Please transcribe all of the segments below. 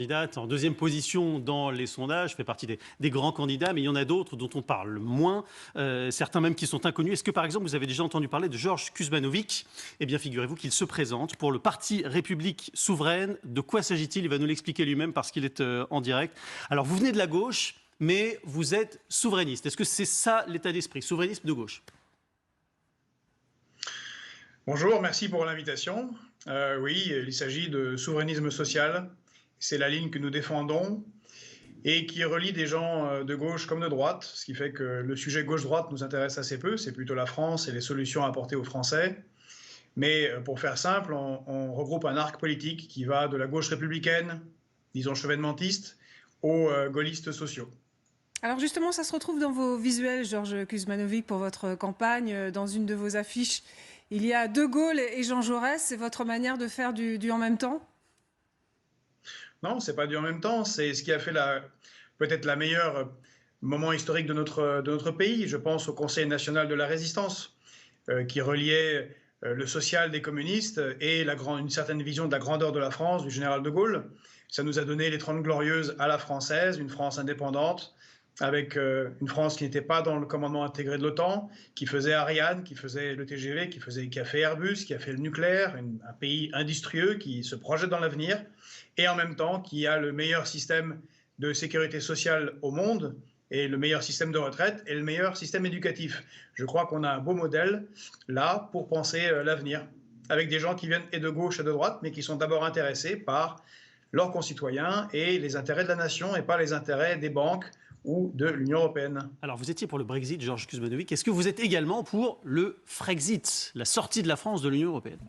Candidate en deuxième position dans les sondages, fait partie des grands candidats, mais il y en a d'autres dont on parle moins, certains même qui sont inconnus. Est-ce que par exemple vous avez déjà entendu parler de Georges Kuzmanovic? Eh bien figurez-vous qu'il se présente pour le Parti République Souveraine. De quoi s'agit-il? Il va nous l'expliquer lui-même parce qu'il est en direct. Alors vous venez de la gauche, mais vous êtes souverainiste. Est-ce que c'est ça l'état d'esprit, souverainisme de gauche? Bonjour, merci pour l'invitation. Oui, il s'agit de souverainisme social. C'est la ligne que nous défendons et qui relie des gens de gauche comme de droite, ce qui fait que le sujet gauche-droite nous intéresse assez peu. C'est plutôt la France et les solutions à apporter aux Français. Mais pour faire simple, on regroupe un arc politique qui va de la gauche républicaine, disons chevènementiste, aux gaullistes sociaux. Alors justement, ça se retrouve dans vos visuels, Georges Kuzmanovic, pour votre campagne. Dans une de vos affiches, il y a De Gaulle et Jean Jaurès. C'est votre manière de faire du en même temps? Non, c'est pas du en même temps. C'est ce qui a fait peut-être la meilleure moment historique de notre pays. Je pense au Conseil national de la Résistance, qui reliait le social des communistes et une certaine vision de la grandeur de la France du général de Gaulle. Ça nous a donné les 30 Glorieuses à la française, une France indépendante, avec une France qui n'était pas dans le commandement intégré de l'OTAN, qui faisait Ariane, qui faisait le TGV, qui a fait Airbus, qui a fait le nucléaire, un pays industrieux qui se projette dans l'avenir, et en même temps qui a le meilleur système de sécurité sociale au monde, et le meilleur système de retraite, et le meilleur système éducatif. Je crois qu'on a un beau modèle là pour penser l'avenir, avec des gens qui viennent et de gauche et de droite, mais qui sont d'abord intéressés par leurs concitoyens et les intérêts de la nation, et pas les intérêts des banques ou de l'Union européenne. Alors vous étiez pour le Brexit, Georges Kuzmanovic. Est-ce que vous êtes également pour le Frexit, la sortie de la France de l'Union européenne?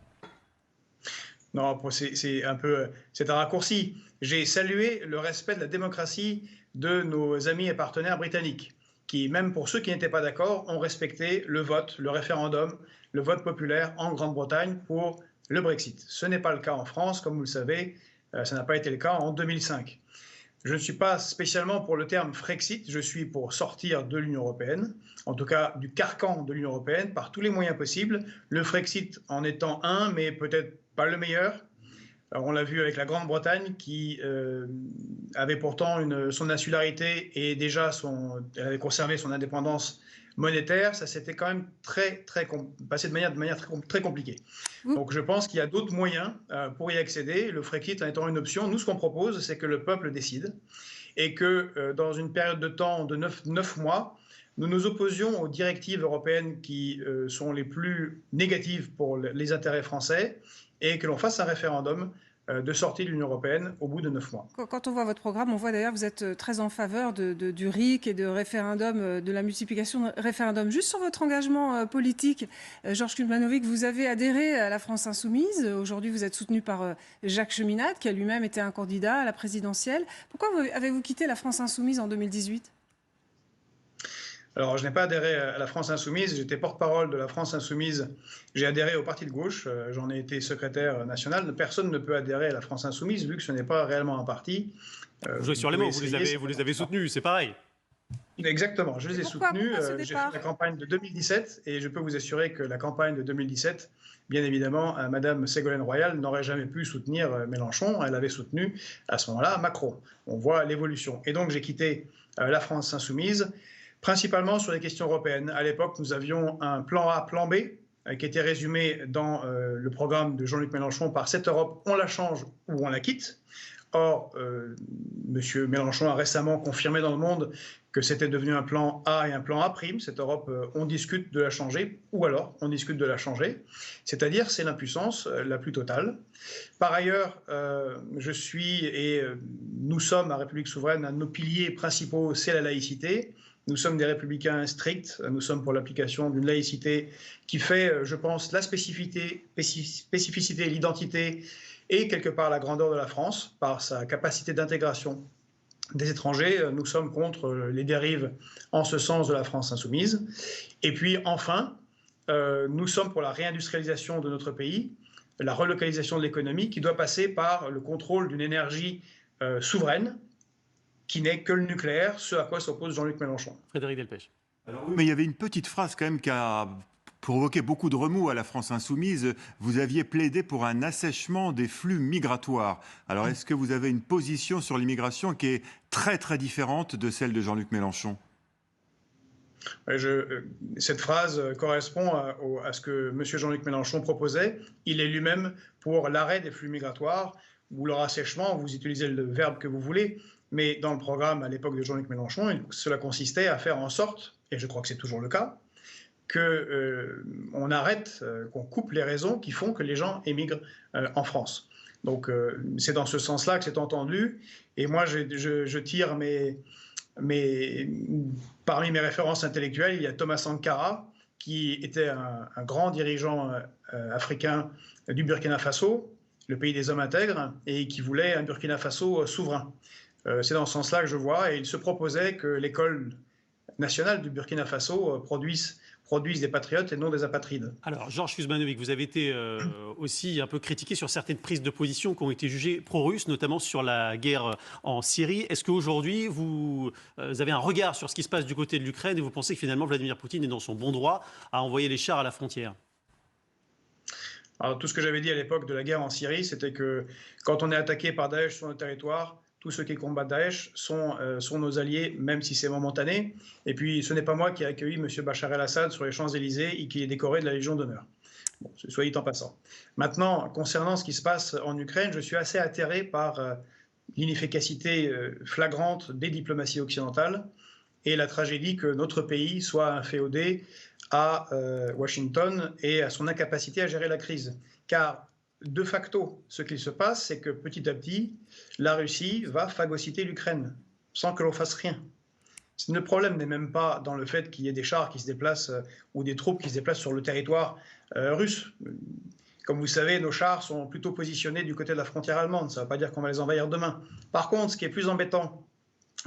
Non, c'est un raccourci. J'ai salué le respect de la démocratie de nos amis et partenaires britanniques, qui, même pour ceux qui n'étaient pas d'accord, ont respecté le vote, le référendum, le vote populaire en Grande-Bretagne pour le Brexit. Ce n'est pas le cas en France, comme vous le savez, ça n'a pas été le cas en 2005. Je ne suis pas spécialement pour le terme Frexit, je suis pour sortir de l'Union européenne, en tout cas du carcan de l'Union européenne, par tous les moyens possibles. Le Frexit en étant un, mais peut-être pas le meilleur. Alors, on l'a vu avec la Grande-Bretagne qui avait pourtant son insularité et déjà elle avait conservé son indépendance monétaire. Ça s'était quand même passé de manière très compliquée. Donc je pense qu'il y a d'autres moyens pour y accéder. Le Frexit en étant une option, nous ce qu'on propose, c'est que le peuple décide et que dans une période de temps de 9 mois, nous nous opposions aux directives européennes qui sont les plus négatives pour les intérêts français et que l'on fasse un référendum de sortie de l'Union européenne au bout de 9 mois. Quand on voit votre programme, on voit d'ailleurs que vous êtes très en faveur du RIC et de référendum, de la multiplication de référendums. Juste sur votre engagement politique, Georges Kuzmanovic, vous avez adhéré à la France Insoumise. Aujourd'hui, vous êtes soutenu par Jacques Cheminade, qui a lui-même été un candidat à la présidentielle. Pourquoi avez-vous quitté la France Insoumise en 2018 ? Alors, je n'ai pas adhéré à la France Insoumise, j'étais porte-parole de la France Insoumise. J'ai adhéré au Parti de gauche, j'en ai été secrétaire national. Personne ne peut adhérer à la France Insoumise vu que ce n'est pas réellement un parti. Vous jouez sur les mots, vous les avez soutenus, c'est pareil. Exactement, je les ai soutenus. J'ai fait la départ campagne de 2017 et je peux vous assurer que la campagne de 2017, bien évidemment, Madame Ségolène Royal n'aurait jamais pu soutenir Mélenchon. Elle avait soutenu à ce moment-là Macron. On voit l'évolution. Et donc j'ai quitté la France Insoumise, principalement sur les questions européennes. À l'époque, nous avions un plan A, plan B, qui était résumé dans le programme de Jean-Luc Mélenchon par cette Europe, on la change ou on la quitte. Or, M. Mélenchon a récemment confirmé dans le monde que c'était devenu un plan A et un plan A'. Cette Europe, on discute de la changer, ou alors on discute de la changer. C'est-à-dire, c'est l'impuissance la plus totale. Par ailleurs, nous sommes à République souveraine, un de nos piliers principaux, c'est la laïcité. Nous sommes des républicains stricts, nous sommes pour l'application d'une laïcité qui fait, je pense, la spécificité, l'identité et quelque part la grandeur de la France par sa capacité d'intégration des étrangers. Nous sommes contre les dérives en ce sens de la France insoumise. Et puis enfin, nous sommes pour la réindustrialisation de notre pays, la relocalisation de l'économie qui doit passer par le contrôle d'une énergie souveraine, qui n'est que le nucléaire, ce à quoi s'oppose Jean-Luc Mélenchon. Frédéric Delpech. Alors, oui, mais il y avait une petite phrase quand même qui a provoqué beaucoup de remous à la France insoumise. Vous aviez plaidé pour un assèchement des flux migratoires. Alors, est-ce que vous avez une position sur l'immigration qui est très, très différente de celle de Jean-Luc Mélenchon ? Cette phrase correspond à ce que M. Jean-Luc Mélenchon proposait. Il est lui-même pour l'arrêt des flux migratoires ou leur assèchement, vous utilisez le verbe que vous voulez, mais dans le programme à l'époque de Jean-Luc Mélenchon, cela consistait à faire en sorte, et je crois que c'est toujours le cas, qu'on arrête, qu'on coupe les raisons qui font que les gens émigrent en France. Donc c'est dans ce sens-là que c'est entendu, et moi je tire parmi mes références intellectuelles, il y a Thomas Sankara, qui était un grand dirigeant africain du Burkina Faso, le pays des hommes intègres, et qui voulait un Burkina Faso souverain. C'est dans ce sens-là que je vois, et il se proposait que l'école nationale du Burkina Faso produise des patriotes et non des apatrides. Alors, Georges Kuzmanovic, vous avez été aussi un peu critiqué sur certaines prises de position qui ont été jugées pro-russes, notamment sur la guerre en Syrie. Est-ce qu'aujourd'hui, vous avez un regard sur ce qui se passe du côté de l'Ukraine et vous pensez que finalement Vladimir Poutine est dans son bon droit à envoyer les chars à la frontière ? Alors, tout ce que j'avais dit à l'époque de la guerre en Syrie, c'était que quand on est attaqué par Daesh sur notre territoire, tous ceux qui combattent Daesh sont nos alliés, même si c'est momentané. Et puis, ce n'est pas moi qui ai accueilli M. Bachar el-Assad sur les Champs-Élysées et qui est décoré de la Légion d'honneur. Bon, soit dit en passant. Maintenant, concernant ce qui se passe en Ukraine, je suis assez atterré par l'inefficacité flagrante des diplomaties occidentales et la tragédie que notre pays soit inféodé à Washington et à son incapacité à gérer la crise. Car de facto, ce qu'il se passe, c'est que petit à petit, la Russie va phagocyter l'Ukraine sans que l'on fasse rien. Le problème n'est même pas dans le fait qu'il y ait des chars qui se déplacent ou des troupes qui se déplacent sur le territoire russe. Comme vous savez, nos chars sont plutôt positionnés du côté de la frontière allemande. Ça ne veut pas dire qu'on va les envahir demain. Par contre, ce qui est plus embêtant,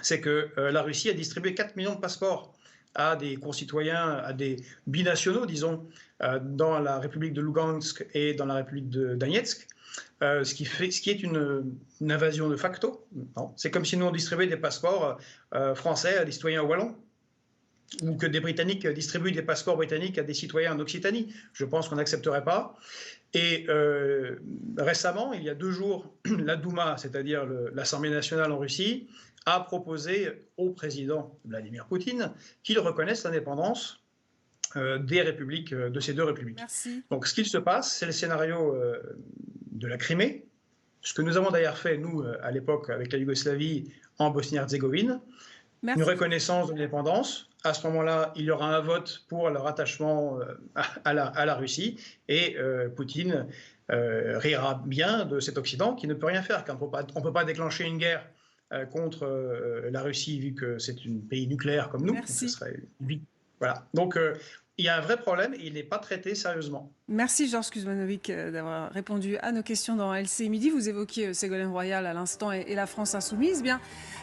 c'est que la Russie a distribué 4 millions de passeports à des concitoyens, à des binationaux, disons, dans la République de Lugansk et dans la République de Donetsk, ce qui est une invasion de facto. C'est comme si nous on distribuait des passeports français à des citoyens wallons, ou que des Britanniques distribuent des passeports britanniques à des citoyens en Occitanie. Je pense qu'on n'accepterait pas. Et récemment, il y a 2 jours, la Douma, c'est-à-dire l'Assemblée nationale en Russie, a proposé au président Vladimir Poutine qu'il reconnaisse l'indépendance des républiques, de ces 2 républiques. Merci. Donc ce qu'il se passe, c'est le scénario de la Crimée, ce que nous avons d'ailleurs fait, nous, à l'époque, avec la Yougoslavie, en Bosnie-Herzégovine, une reconnaissance de l'indépendance. À ce moment-là, il y aura un vote pour le rattachement à la Russie, et Poutine rira bien de cet Occident qui ne peut rien faire, car on ne peut pas déclencher une guerre contre la Russie, vu que c'est un pays nucléaire comme nous. Merci. Ça serait... Voilà. Donc, il y a un vrai problème et il n'est pas traité sérieusement. Merci Georges Kuzmanovic d'avoir répondu à nos questions dans LCI Midi. Vous évoquiez Ségolène Royal à l'instant et la France insoumise. Bien,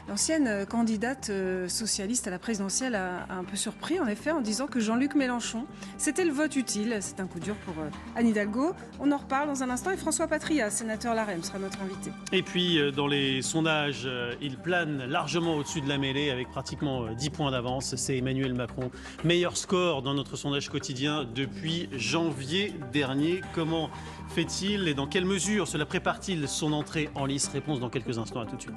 l'ancienne candidate socialiste à la présidentielle a un peu surpris en effet en disant que Jean-Luc Mélenchon, c'était le vote utile. C'est un coup dur pour Anne Hidalgo. On en reparle dans un instant et François Patria, sénateur LaREM, sera notre invité. Et puis dans les sondages, il plane largement au-dessus de la mêlée avec pratiquement 10 points d'avance. C'est Emmanuel Macron. Meilleur score dans notre sondage quotidien depuis janvier dernier. Comment fait-il et dans quelle mesure cela prépare-t-il son entrée en lice? Réponse dans quelques instants. À tout de suite.